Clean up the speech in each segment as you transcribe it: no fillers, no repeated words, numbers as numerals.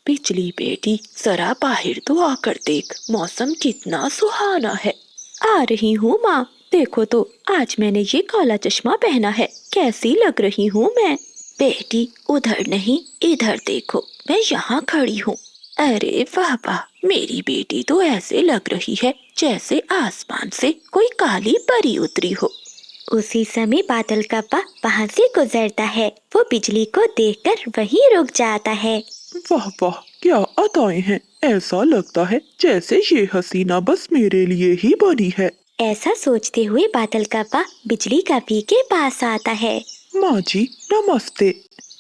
बिजली बेटी, जरा बाहर तो आकर देख, मौसम कितना सुहाना है। आ रही हूँ माँ, देखो तो आज मैंने ये काला चश्मा पहना है, कैसी लग रही हूँ मैं। बेटी उधर नहीं, इधर देखो, मैं यहाँ खड़ी हूँ। अरे वाह वाह, मेरी बेटी तो ऐसे लग रही है जैसे आसमान से कोई काली परी उतरी हो। उसी समय बादल का पा वहाँ से गुजरता है। वो बिजली को देखकर वहीं रुक जाता है। वाह वाह, क्या अदाएं हैं। ऐसा लगता है जैसे ये हसीना बस मेरे लिए ही बनी है। ऐसा सोचते हुए बादल का पा बिजली का पी के पास आता है। माँ जी नमस्ते।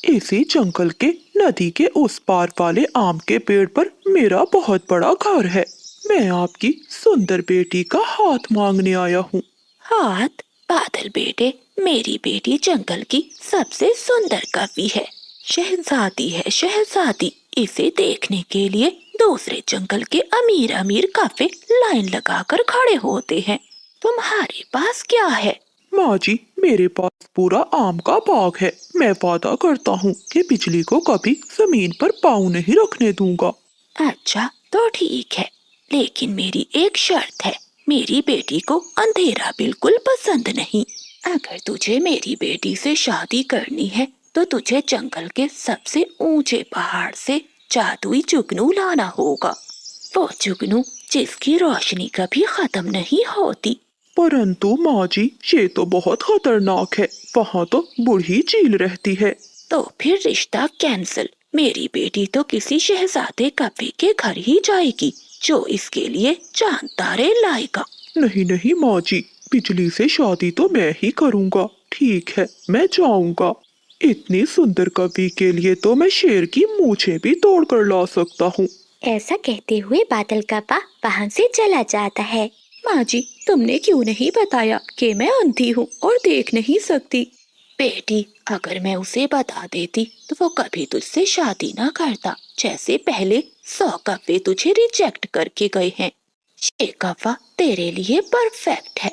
इसी जंगल के नदी के उस पार वाले आम के पेड़ पर मेरा बहुत बड़ा घर है। मैं आपकी सुंदर बेटी का हाथ मांगने आया हूँ। हाथ? बादल बेटे, मेरी बेटी जंगल की सबसे सुंदर कवि है, शहजादी है शहजादी। इसे देखने के लिए दूसरे जंगल के अमीर अमीर काफे लाइन लगाकर खड़े होते हैं। तुम्हारे पास क्या है? माँ जी, मेरे पास पूरा आम का बाग है। मैं वादा करता हूँ कि बिजली को कभी जमीन पर पाँव नहीं रखने दूंगा। अच्छा तो ठीक है, लेकिन मेरी एक शर्त है। मेरी बेटी को अंधेरा बिल्कुल पसंद नहीं। अगर तुझे मेरी बेटी से शादी करनी है तो तुझे जंगल के सबसे ऊंचे पहाड़ से जादुई जुगनू लाना होगा। वो जुगनू जिसकी रोशनी कभी खत्म नहीं होती। परंतु माँ जी, ये तो बहुत खतरनाक है। वहाँ तो बूढ़ी चील रहती है। तो फिर रिश्ता कैंसिल। मेरी बेटी तो किसी शहजादे कवि के घर ही जाएगी जो इसके लिए चांद तारे लाएगा। नहीं नहीं माँ जी, बिजली से शादी तो मैं ही करूँगा। ठीक है, मैं जाऊँगा। इतनी सुंदर कवि के लिए तो मैं शेर की मूछें भी तोड़ कर ला सकता हूँ। ऐसा कहते हुए बादल का पा वहाँ से चला जाता है। माँ जी, तुमने क्यों नहीं बताया कि मैं अंधी हूँ और देख नहीं सकती? बेटी, अगर मैं उसे बता देती तो वो कभी तुझसे शादी ना करता। जैसे पहले 100 कव्वे तुझे रिजेक्ट करके गए हैं। ये कव्वा तेरे लिए परफेक्ट है,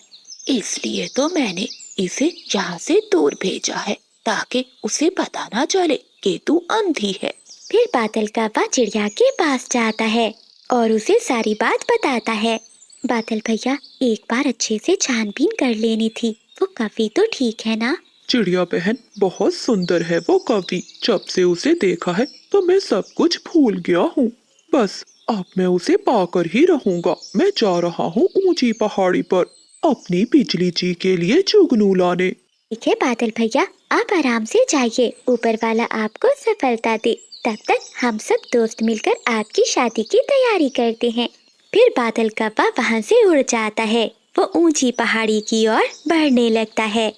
इसलिए तो मैंने इसे यहाँ से दूर भेजा है ताकि उसे पता ना चले कि तू अंधी है। फिर बादल का पा चिड़िया के पास जाता है और उसे सारी बात बताता है। बादल भैया, एक बार अच्छे से छानबीन कर लेनी थी। वो कवि तो ठीक है ना? चिड़िया बहन, बहुत सुंदर है वो कवि। जब से उसे देखा है तो मैं सब कुछ भूल गया हूँ। बस अब मैं उसे पाकर ही रहूंगा। मैं जा रहा हूँ ऊंची पहाड़ी पर अपनी बिजली जी के लिए जुगनू लाने। ठीक है बादल भैया, आप आराम से जाइए। ऊपर वाला आपको सफलता दे। तब तक हम सब दोस्त मिलकर आपकी शादी की तैयारी करते हैं। फिर बादल का पा वहाँ से उड़ जाता है। वो ऊंची पहाड़ी की ओर बढ़ने लगता है।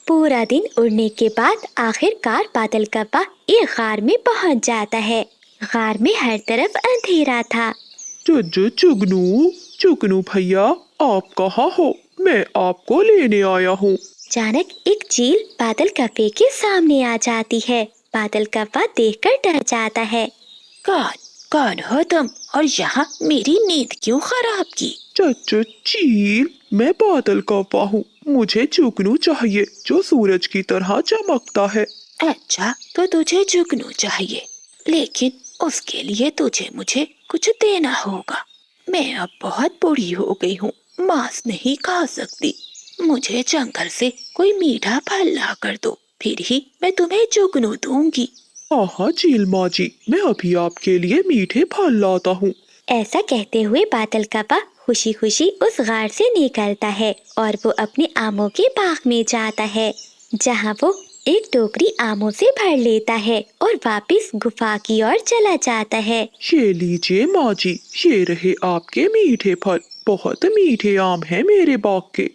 पूरा दिन उड़ने के बाद आखिरकार बादल का पा एक गार में पहुँच जाता है। गार में हर तरफ अंधेरा था। जुगनू, जुगनू भैया, आप कहाँ हो? मैं आपको लेने आया हूँ। अचानक एक चील बादल कप्पे के सामने आ जाती है। बादल कप्पा देखकर डर जाता है। कौन हो तुम और यहाँ मेरी नींद क्यों खराब की? चील, मैं बादल कौवा हूँ। मुझे जुगनू चाहिए जो सूरज की तरह चमकता है। अच्छा तो तुझे जुगनू चाहिए, लेकिन उसके लिए तुझे मुझे कुछ देना होगा। मैं अब बहुत बूढ़ी हो गई हूँ, मांस नहीं खा सकती। मुझे जंगल से कोई मीठा फल ला कर दो, फिर ही मैं तुम्हें जुगनू दूंगी। हाँ चील माँ जी, मैं अभी आपके लिए मीठे फल लाता हूँ। ऐसा कहते हुए बादल कप्पा खुशी खुशी उस गार से निकलता है और वो अपने आमों के बाग में जाता है, जहाँ वो एक टोकरी आमों से भर लेता है और वापस गुफा की ओर चला जाता है। ये लीजिए माँ जी, ये रहे आपके मीठे फल। बहुत मीठे आम हैं मेरे बाग के।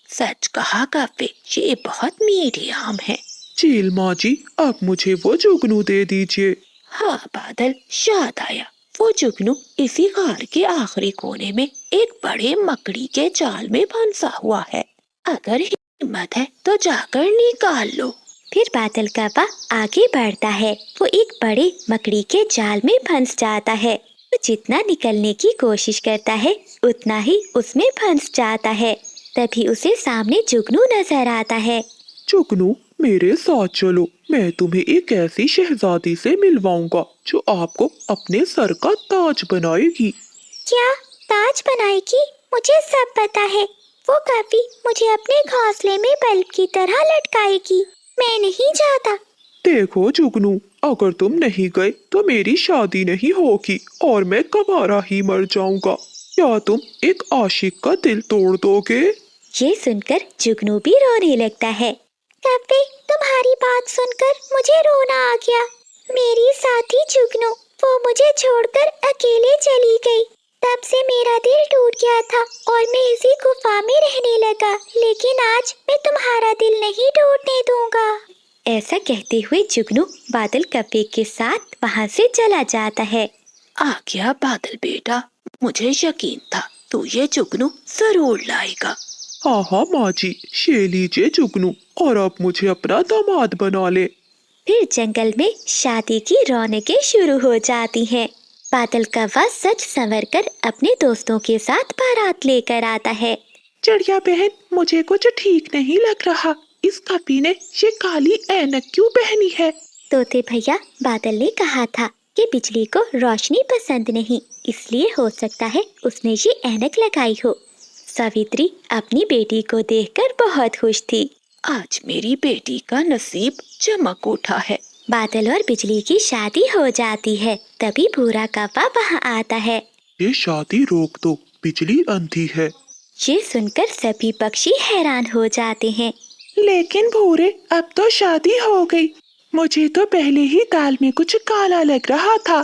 सच कहा कव्वे, ये बहुत मीठे आम है। चील माँ जी, अब मुझे वो जुगनू दे दीजिए। हाँ बादल, याद आया। वो जुगनू इसी गार के आखिरी कोने में एक बड़े मकड़ी के जाल में फंसा हुआ है। अगर हिम्मत है तो जाकर निकाल लो। फिर बादल कप्पा आगे बढ़ता है। वो एक बड़े मकड़ी के जाल में फंस जाता है। वो जितना निकलने की कोशिश करता है उतना ही उसमें फंस जाता है। तभी उसे सामने जुगनू नजर आता है। जुगनू, मेरे साथ चलो, मैं तुम्हें एक ऐसी शहजादी से मिलवाऊंगा जो आपको अपने सर का ताज बनाएगी। क्या ताज बनाएगी? मुझे सब पता है। वो कभी मुझे अपने घोंसले में बल्ब की तरह लटकाएगी। मैं नहीं चाहता। देखो जुगनू, अगर तुम नहीं गए तो मेरी शादी नहीं होगी और मैं कबारा ही मर जाऊंगा। क्या तुम एक आशिक का दिल तोड़ दोगे? ये सुनकर जुगनू भी रोने लगता है। कभी तुम्हारी बात सुनकर मुझे रोना आ गया। मेरी साथी जुगनू, वो मुझे छोड़कर अकेले चली गई। तब से मेरा दिल टूट गया था और मैं इसी गुफा में रहने लगा। लेकिन आज मैं तुम्हारा दिल नहीं टूटने दूंगा। ऐसा कहते हुए जुगनू बादल कप्पे के साथ वहाँ से चला जाता है। आ गया बादल बेटा, मुझे यकीन था तू ये जुगनू जरूर लाएगा। हाँ हाँ माँ जी, ये लीजिए जुगनू, और अब मुझे अपना दामाद बना ले। फिर जंगल में शादी की रौनकें शुरू हो जाती हैं। बादल कौवा सच संवर कर अपने दोस्तों के साथ बारात लेकर आता है। चिड़िया बहन, मुझे कुछ ठीक नहीं लग रहा। इस कपी ने ये काली ऐनक क्यों पहनी है? तोते भैया, बादल ने कहा था कि बिजली को रोशनी पसंद नहीं, इसलिए हो सकता है उसने ये ऐनक लगाई हो। सावित्री अपनी बेटी को देखकर बहुत खुश थी। आज मेरी बेटी का नसीब चमक उठा है। बादल और बिजली की शादी हो जाती है। तभी भूरा कौवा वहाँ आता है। ये शादी रोक दो, बिजली अंधी है। ये सुनकर सभी पक्षी हैरान हो जाते हैं। लेकिन भूरे, अब तो शादी हो गई। मुझे तो पहले ही दाल में कुछ काला लग रहा था।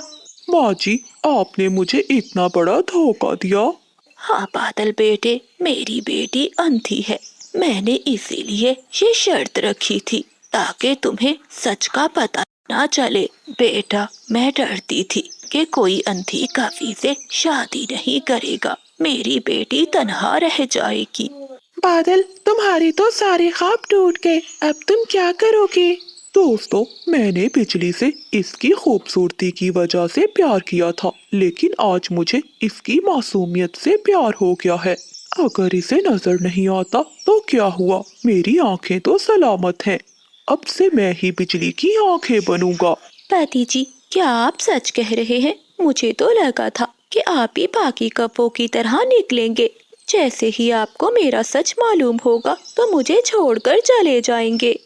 माँ जी, आपने मुझे इतना बड़ा धोखा दिया। हाँ बादल बेटे, मेरी बेटी अंधी है। मैंने इसीलिए ये शर्त रखी थी ताकि तुम्हें सच का पता ना चले। बेटा, मैं डरती थी कि कोई अंधी कवि से शादी नहीं करेगा, मेरी बेटी तन्हा रह जाएगी। बादल, तुम्हारे तो सारे ख्वाब टूट गए, अब तुम क्या करोगे? दोस्तों, मैंने बिजली से इसकी खूबसूरती की वजह से प्यार किया था, लेकिन आज मुझे इसकी मासूमियत से प्यार हो गया है। अगर इसे नजर नहीं आता तो क्या हुआ, मेरी आंखें तो सलामत हैं। अब से मैं ही बिजली की आंखें बनूंगा। पति जी, क्या आप सच कह रहे हैं? मुझे तो लगा था कि आप ही बाकी कपों की तरह निकलेंगे। जैसे ही आपको मेरा सच मालूम होगा तो मुझे छोड़कर चले जाएंगे।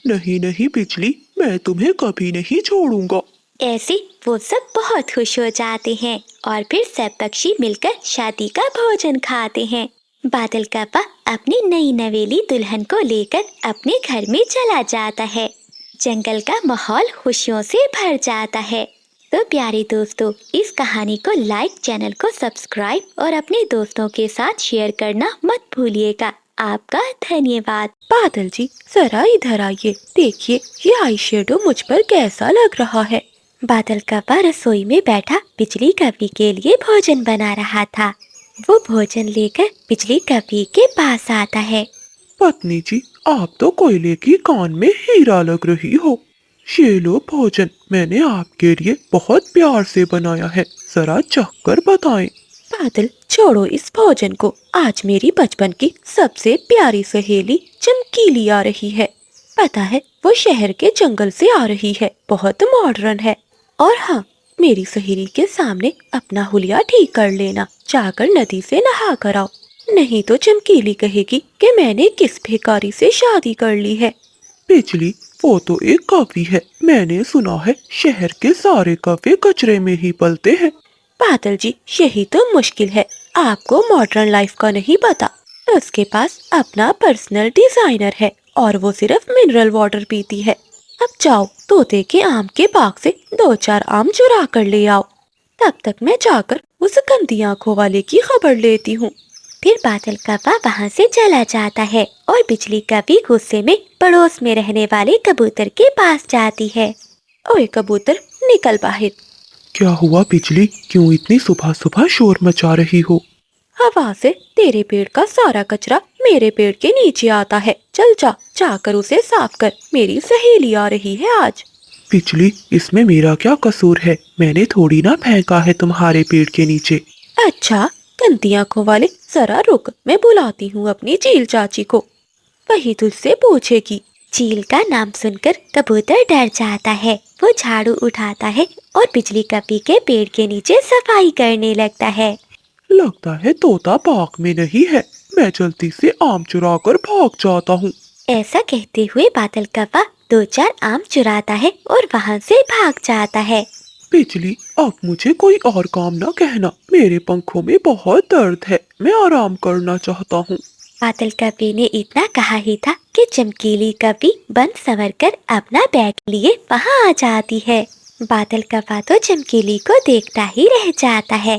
नहीं नहीं बिजली, मैं तुम्हें कभी नहीं छोड़ूंगा। ऐसे वो सब बहुत खुश हो जाते हैं और फिर सब पक्षी मिलकर शादी का भोजन खाते हैं। बादल कौवा अपनी नई नवेली दुल्हन को लेकर अपने घर में चला जाता है। जंगल का माहौल खुशियों से भर जाता है। तो प्यारे दोस्तों, इस कहानी को लाइक, चैनल को सब्सक्राइब और अपने दोस्तों के साथ शेयर करना मत भूलिएगा। आपका धन्यवाद। बादल जी, जरा इधर आइए, देखिए ये आई शेडो मुझ पर कैसा लग रहा है। बादल कौवा रसोई में बैठा बिजली कवि के लिए भोजन बना रहा था। वो भोजन लेकर बिजली कवि के पास आता है। पत्नी जी, आप तो कोयले की कान में हीरा लग रही हो। ये लो भोजन, मैंने आपके लिए बहुत प्यार से बनाया है, जरा चख कर बताएं। बादल, छोड़ो इस भोजन को। आज मेरी बचपन की सबसे प्यारी सहेली चमकीली आ रही है। पता है, वो शहर के जंगल से आ रही है, बहुत मॉडर्न है। और हाँ, मेरी सहेली के सामने अपना हुलिया ठीक कर लेना, जाकर नदी से नहा कर आओ, नहीं तो चमकीली कहेगी कि मैंने किस भिखारी से शादी कर ली है। बिजली, वो तो एक कवि है, मैंने सुना है शहर के सारे कवि कचरे में ही पलते हैं। बादल जी, यही तो मुश्किल है, आपको मॉडर्न लाइफ का नहीं पता। उसके पास अपना पर्सनल डिजाइनर है और वो सिर्फ मिनरल वाटर पीती है। अब जाओ, तोते के आम के बाग से 2-4 आम चुरा कर ले आओ। तब तक मैं जाकर उस गंदी आंखों वाले की खबर लेती हूँ। फिर बादल कौवा वहाँ से चला जाता है और बिजली कवि गुस्से में पड़ोस में रहने वाले कबूतर के पास जाती है। ओए कबूतर, निकल बाहर। क्या हुआ बिजली, क्यों इतनी सुबह सुबह शोर मचा रही हो? हवा से तेरे पेड़ का सारा कचरा मेरे पेड़ के नीचे आता है। चल जा, जाकर उसे साफ कर, मेरी सहेली आ रही है आज। बिजली, इसमें मेरा क्या कसूर है? मैंने थोड़ी ना फेंका है तुम्हारे पेड़ के नीचे। अच्छा, गंदी आंखों वाले, जरा रुक, मैं बुलाती हूँ अपनी चील चाची को, वही तुझसे पूछेगी। चील का नाम सुनकर कबूतर डर जाता है। वो झाड़ू उठाता है और बिजली कपी के पेड़ के नीचे सफाई करने लगता है। लगता है तोता बाग में नहीं है। मैं जल्दी से आम चुरा कर भाग जाता हूँ। ऐसा कहते हुए बादल कौवा 2-4 आम चुराता है और वहाँ से भाग जाता है। बिजली, अब मुझे कोई और काम न कहना। मेरे पंखों में बहुत दर्द है। मैं आराम करना चाहता हूँ। बादल कवि ने इतना कहा ही था कि चमकीली कवि बन संवर कर अपना बैग लिए वहाँ आ जाती है। बादल कौवा तो चमकीली को देखता ही रह जाता है।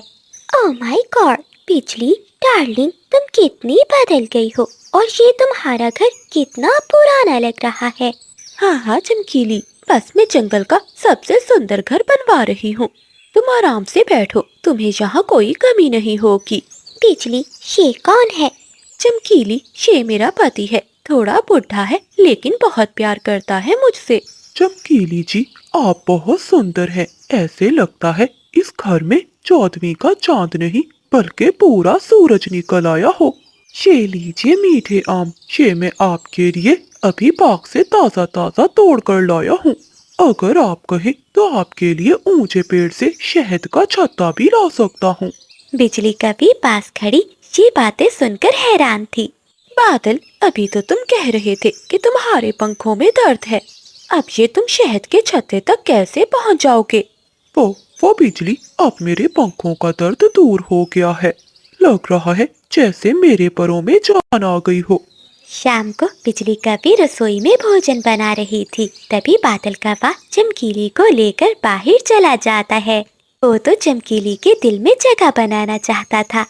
ओह माय गॉड, बिजली डार्लिंग, तुम कितनी बदल गई हो और ये तुम्हारा घर कितना पुराना लग रहा है। हाँ हाँ चमकीली, बस मैं जंगल का सबसे सुंदर घर बनवा रही हूँ। तुम आराम से बैठो, तुम्हें यहाँ कोई कमी नहीं होगी। बिजली, ये कौन है? चमकीली, ये मेरा पति है। थोड़ा बुढ़ा है लेकिन बहुत प्यार करता है मुझसे। चमकीली जी, आप बहुत सुंदर हैं। ऐसे लगता है इस घर में 14वीं का चांद नहीं बल्कि पूरा सूरज निकल आया हो। ये लीजिए मीठे आम, ये मैं आपके लिए अभी बाग से ताजा ताजा तोड़ कर लाया हूँ। अगर आप कहें तो आपके लिए ऊंचे पेड़ से शहद का छत्ता भी ला सकता हूँ। बिजली कवि पास खड़ी ये बातें सुनकर हैरान थी। बादल, अभी तो तुम कह रहे थे कि तुम्हारे पंखों में दर्द है। अब ये तुम शहद के छत्ते तक कैसे पहुँच जाओगे? वो बिजली, अब मेरे पंखों का दर्द दूर हो गया है। लग रहा है जैसे मेरे परों में जान आ गई हो। शाम को बिजली कवि रसोई में भोजन बना रही थी। तभी बादल कौवा चमकीली को लेकर बाहर चला जाता है। वो तो चमकीली के दिल में जगह बनाना चाहता था।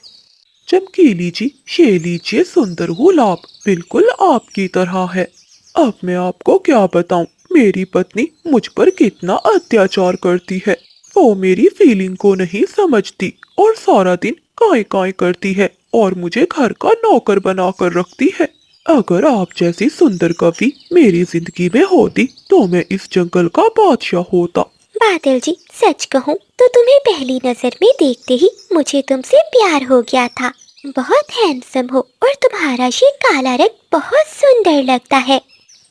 चमकीली जी, ये लीजिए सुंदर गुलाब, बिल्कुल आपकी तरह है। अब मैं आपको क्या बताऊं, मेरी पत्नी मुझ पर कितना अत्याचार करती है। वो मेरी फीलिंग को नहीं समझती और सारा दिन काय काय करती है और मुझे घर का नौकर बना कर रखती है। अगर आप जैसी सुंदर कवि मेरी जिंदगी में होती तो मैं इस जंगल का बादशाह होता। बादल जी, सच कहूँ तो तुम्हें पहली नजर में देखते ही मुझे तुमसे प्यार हो गया था। बहुत हैंडसम हो और तुम्हारा ये काला रंग बहुत सुंदर लगता है।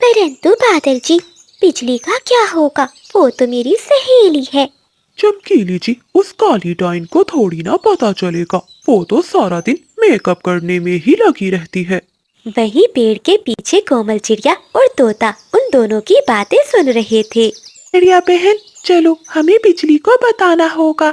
परंतु बादल जी, बिजली का क्या होगा? वो तो मेरी सहेली है। चमकीली जी, उस काली डाइन को थोड़ी ना पता चलेगा। वो तो सारा दिन मेकअप करने में ही लगी रहती है। वही पेड़ के पीछे कोमल चिड़िया और तोता उन दोनों की बातें सुन रहे थे। चिड़िया बहन, चलो हमें बिजली को बताना होगा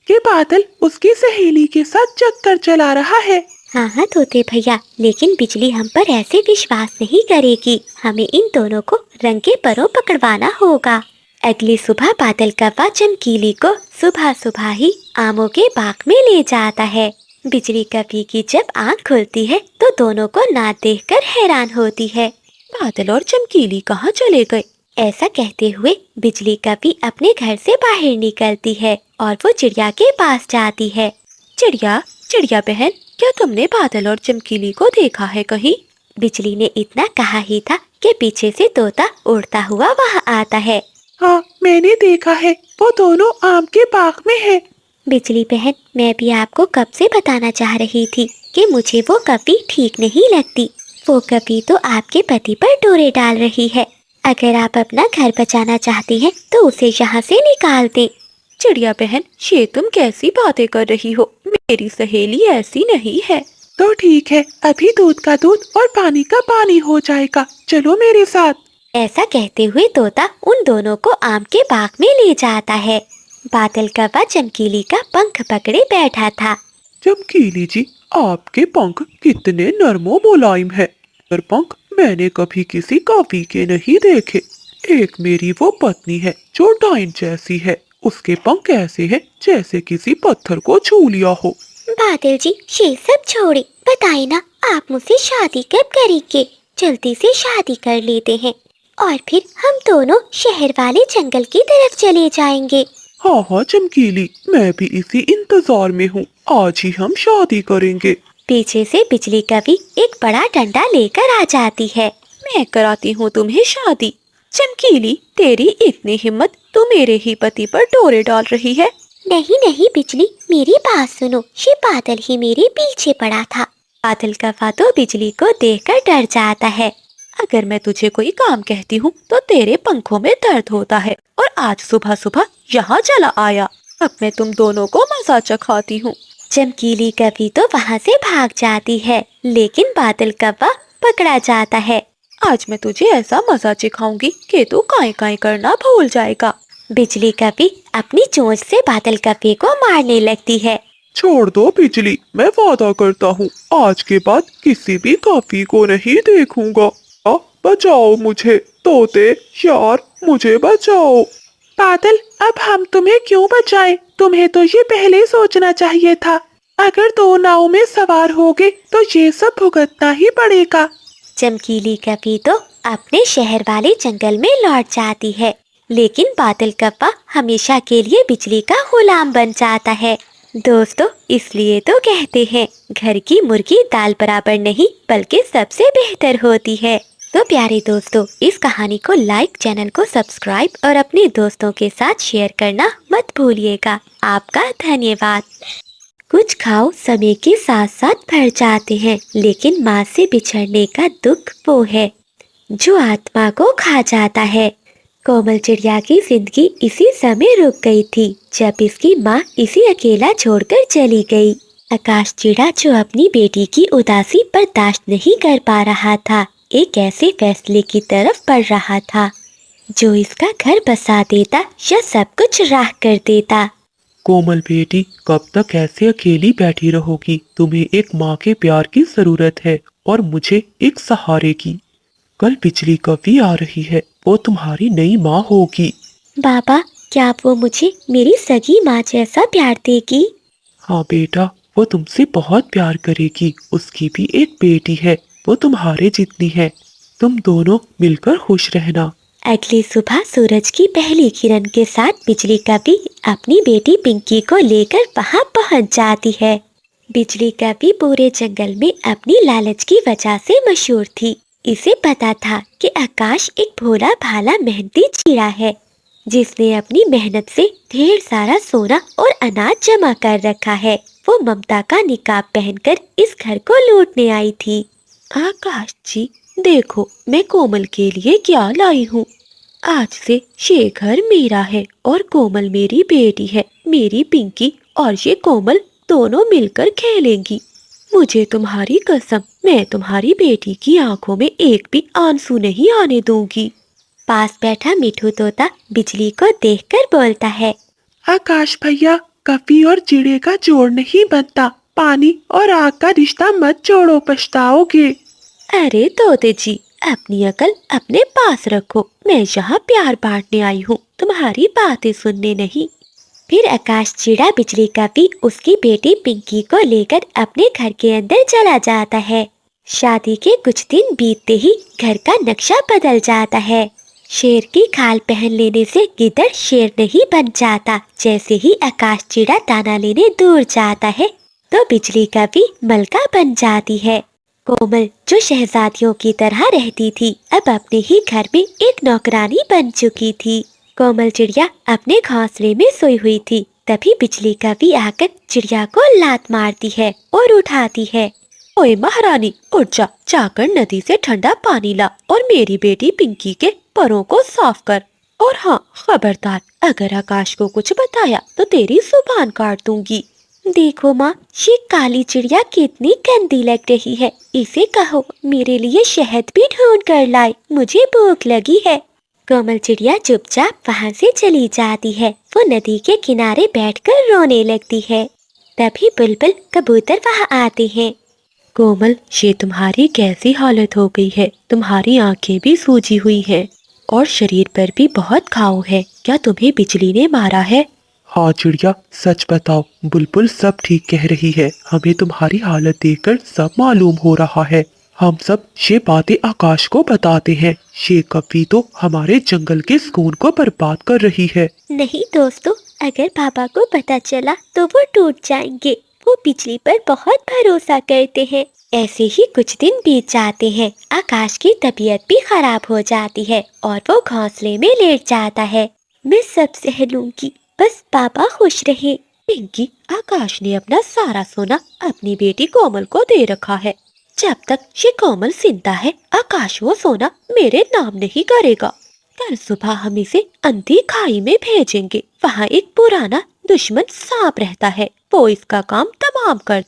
कि बादल उसकी सहेली के साथ चक्कर चला रहा है। हाँ हाँ तोते भैया, लेकिन बिजली हम पर ऐसे विश्वास नहीं करेगी। हमें इन दोनों को रंगे परों पकड़वाना होगा। अगली सुबह बादल कौवा चमकीली को सुबह सुबह ही आमों के बाग में ले जाता है। बिजली कवि की जब आँख खुलती है तो दोनों को ना देखकर हैरान होती है। बादल और चमकीली कहाँ चले गए? ऐसा कहते हुए बिजली कवि अपने घर से बाहर निकलती है और वो चिड़िया के पास जाती है। चिड़िया, चिड़िया बहन, क्या तुमने बादल और चमकीली को देखा है कहीं? बिजली ने इतना कहा ही था कि पीछे से तोता उड़ता हुआ वहाँ आता है। हाँ, मैंने देखा है, वो दोनों आम के बाग में है। बिजली बहन, मैं भी आपको कब से बताना चाह रही थी कि मुझे वो कवि ठीक नहीं लगती। वो कवि तो आपके पति पर डोरे डाल रही है। अगर आप अपना घर बचाना चाहती हैं तो उसे यहाँ से निकाल दें। चिड़िया बहन, ये तुम कैसी बातें कर रही हो? मेरी सहेली ऐसी नहीं है। तो ठीक है, अभी दूध का दूध और पानी का पानी हो जाएगा। चलो मेरे साथ। ऐसा कहते हुए तोता उन दोनों को आम के बाग में ले जाता है। बादल कौवा चमकीली का पंख पकड़े बैठा था। चमकीली जी, आपके पंख कितने नरमो मुलायम है। पर पंख मैंने कभी किसी कवि के नहीं देखे। एक मेरी वो पत्नी है जो डाइन जैसी है। उसके पंख ऐसे हैं जैसे किसी पत्थर को छू लिया हो। बादल जी, ये सब छोड़े, बताइए ना, आप मुझसे शादी कब करेंगे? जल्दी से शादी कर लेते हैं और फिर हम दोनों शहर वाले जंगल की तरफ चले जाएंगे। हाँ हाँ चमकीली, मैं भी इसी इंतजार में हूँ। आज ही हम शादी करेंगे। पीछे से बिजली कवि एक बड़ा डंडा लेकर आ जाती है। मैं कराती हूँ तुम्हें शादी। चमकीली, तेरी इतनी हिम्मत, तू मेरे ही पति पर डोरे डाल रही है। नहीं नहीं बिजली, मेरी बात सुनो, ये बादल ही मेरे पीछे पड़ा था। बादल कौवा तो बिजली को देखकर डर जाता है। अगर मैं तुझे कोई काम कहती हूँ तो तेरे पंखों में दर्द होता है और आज सुबह सुबह यहाँ चला आया। अब मैं तुम दोनों को मजा चखाती हूँ। चमकीली कभी तो वहाँ से भाग जाती है, लेकिन बादल कव्वा पकड़ा जाता है। आज मैं तुझे ऐसा मजा चिखाऊंगी कि तू काई काई करना भूल जाएगा। बिजली कभी अपनी चोंच से बादल कव्वे को मारने लगती है। छोड़ दो बिजली, मैं वादा करता हूँ आज के बाद किसी भी कॉफी को नहीं देखूंगा। बचाओ मुझे तोते यार, मुझे बचाओ। बादल, अब हम तुम्हें क्यों बचाएं? तुम्हें तो ये पहले ही सोचना चाहिए था। अगर दो नाव में सवार होगे तो ये सब भुगतना ही पड़ेगा। चमकीली कभी तो अपने शहर वाले जंगल में लौट जाती है, लेकिन बादल कव्वा हमेशा के लिए बिजली का गुलाम बन जाता है। दोस्तों, इसलिए तो कहते हैं घर की मुर्गी दाल बराबर नहीं बल्कि सबसे बेहतर होती है। तो प्यारे दोस्तों, इस कहानी को लाइक, चैनल को सब्सक्राइब और अपने दोस्तों के साथ शेयर करना मत भूलिएगा। आपका धन्यवाद। कुछ घाव समय के साथ साथ भर जाते हैं, लेकिन माँ से बिछड़ने का दुख वो है जो आत्मा को खा जाता है। कोमल चिड़िया की जिंदगी इसी समय रुक गई थी जब इसकी माँ इसे अकेला छोड़कर चली गई। आकाश चिड़ा जो अपनी बेटी की उदासी बर्दाश्त नहीं कर पा रहा था, एक ऐसे फैसले की तरफ बढ़ रहा था जो इसका घर बसा देता या सब कुछ राख कर देता। कोमल बेटी, कब तक ऐसे अकेली बैठी रहोगी? तुम्हें एक माँ के प्यार की जरूरत है और मुझे एक सहारे की। कल बिजली कभी आ रही है, वो तुम्हारी नई माँ होगी। बाबा, क्या वो मुझे मेरी सगी माँ जैसा प्यार देगी? हाँ बेटा, वो तुमसे बहुत प्यार करेगी। उसकी भी एक बेटी है, वो तुम्हारे जितनी है। तुम दोनों मिलकर खुश रहना। अगली सुबह सूरज की पहली किरण के साथ बिजली कभी अपनी बेटी पिंकी को लेकर वहां पहुंच जाती है। बिजली कभी पूरे जंगल में अपनी लालच की वजह से मशहूर थी। इसे पता था कि आकाश एक भोला भाला मेहनती चिड़ा है जिसने अपनी मेहनत से ढेर सारा सोना और अनाज जमा कर रखा है। वो ममता का निकाब पहनकर इस घर को लूटने आई थी। आकाश जी, देखो मैं कोमल के लिए क्या लाई हूँ। आज से ये घर मेरा है और कोमल मेरी बेटी है। मेरी पिंकी और ये कोमल दोनों मिलकर खेलेंगी। मुझे तुम्हारी कसम, मैं तुम्हारी बेटी की आंखों में एक भी आंसू नहीं आने दूंगी। पास बैठा मिठू तोता बिजली को देखकर बोलता है, आकाश भैया, कभी और चिड़े का जोड़ नहीं बनता। पानी और आग का रिश्ता मत जोड़ो, पछताओगे। अरे तोते जी, अपनी अकल अपने पास रखो। मैं यहाँ प्यार बांटने आई हूँ, तुम्हारी बातें सुनने नहीं। फिर आकाश चिड़ा बिजली का भी उसकी बेटी पिंकी को लेकर अपने घर के अंदर चला जाता है। शादी के कुछ दिन बीतते ही घर का नक्शा बदल जाता है। शेर की खाल पहन लेने से गिद्दड़ शेर नहीं बन जाता। जैसे ही आकाश चिड़ा दाना लेने दूर जाता है तो बिजली का भी मलका बन जाती है। कोमल जो शहजादियों की तरह रहती थी, अब अपने ही घर में एक नौकरानी बन चुकी थी। कोमल चिड़िया अपने घोंसले में सोई हुई थी। तभी बिजली का भी आकर चिड़िया को लात मारती है और उठाती है। ओए महारानी, उठ जा, जाकर नदी से ठंडा पानी ला और मेरी बेटी पिंकी के परों को साफ कर। और हाँ, खबरदार, अगर आकाश को कुछ बताया तो तेरी जुबान काट दूंगी। देखो माँ, ये काली चिड़िया कितनी गंदी लग रही है। इसे कहो मेरे लिए शहद भी ढूंढ कर लाए, मुझे भूख लगी है। कोमल चिड़िया चुपचाप वहाँ से चली जाती है। वो नदी के किनारे बैठकर रोने लगती है। तभी बुलबुल कबूतर वहाँ आते हैं। कोमल, ये तुम्हारी कैसी हालत हो गई है? तुम्हारी आंखें भी सूजी हुई हैं और शरीर पर भी बहुत घाव है। क्या तुम्हें बिजली ने मारा है? हाँ चिड़िया, सच बताओ, बुलबुल सब ठीक कह रही है। हमें तुम्हारी हालत देखकर सब मालूम हो रहा है। हम सब ये बातें आकाश को बताते हैं। ये कभी तो हमारे जंगल के सुकून को बर्बाद कर रही है। नहीं दोस्तों, अगर पापा को पता चला तो वो टूट जाएंगे। वो बिजली पर बहुत भरोसा करते हैं। ऐसे ही कुछ दिन बीत जाते हैं। आकाश की तबीयत भी खराब हो जाती है और वो घोंसले में लेट जाता है। मैं सब सह लूंगी, बस पापा खुश रहे। पिंकी, आकाश ने अपना सारा सोना अपनी बेटी कोमल को दे रखा है। जब तक ये कोमल जिंदा है आकाश वो सोना मेरे नाम नहीं करेगा। कल सुबह हम इसे अंधी खाई में भेजेंगे। वहाँ एक पुराना दुश्मन सांप रहता है, वो इसका काम तमाम कर दे।